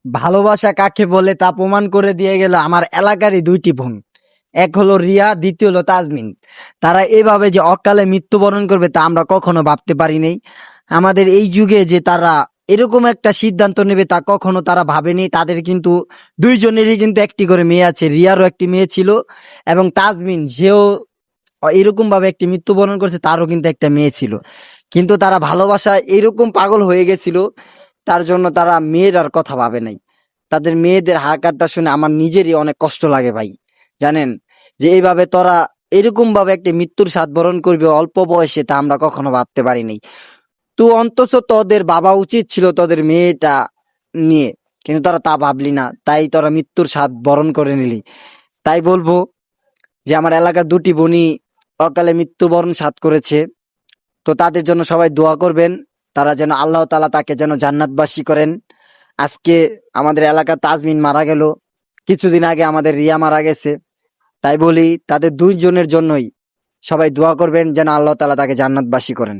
ভালোবাসা কাকে বলে তা প্রমাণ করে দিয়ে গেল আমার এলাকারই দুইটি বোন। এক হলো রিয়া, দ্বিতীয় হলো তাজমিন। তারা এভাবে যে অকালে মৃত্যুবরণ করবে তা আমরা কখনো ভাবতে পারি নাই। আমাদের এই যুগে যে তারা এরকম একটা সিদ্ধান্ত নেবে তা কখনো তারা ভাবেনি। তাদের কিন্তু দুইজনেরই কিন্তু একটি করে মেয়ে আছে। রিয়ারও একটি মেয়ে ছিল এবং তাজমিন যেও এরকম ভাবে একটি মৃত্যুবরণ করছে তারও কিন্তু একটা মেয়ে ছিল। কিন্তু তারা ভালোবাসা এরকম পাগল হয়ে গেছিল, তার জন্য তারা মেয়ের আর কথা ভাবে নাই। তাদের মেয়েদের হাহাকারটা শুনে আমার নিজেরই অনেক কষ্ট লাগে ভাই। জানেন যে এইভাবে তোরা এরকম ভাবে একটা মৃত্যুর স্বাদ বরণ করবে অল্প বয়সে, তা আমরা কখনো ভাবতে পারিনি। তো অন্তত তোদের বাবা উচিত ছিল তোদের মেয়েটা নিয়ে, কিন্তু তোরা তা ভাবলি না, তাই তোরা মৃত্যুর স্বাদ বরণ করে নিলি। তাই বলবো যে আমার এলাকার দুটি বোনই অকালে মৃত্যুবরণ স্বাদ করেছে, তো তাদের জন্য সবাই দোয়া করবেন। তারা যেন আল্লাহ তাআলা তাকে যেন জান্নাতবাসী করেন। আজকে আমাদের এলাকার তাজমিন মারা গেল, কিছুদিন আগে আমাদের রিয়া মারা গেছে। তাই বলি তাদের দুইজনের জন্যই সবাই দোয়া করবেন যেন আল্লাহ তাআলা তাকে জান্নাতবাসী করেন।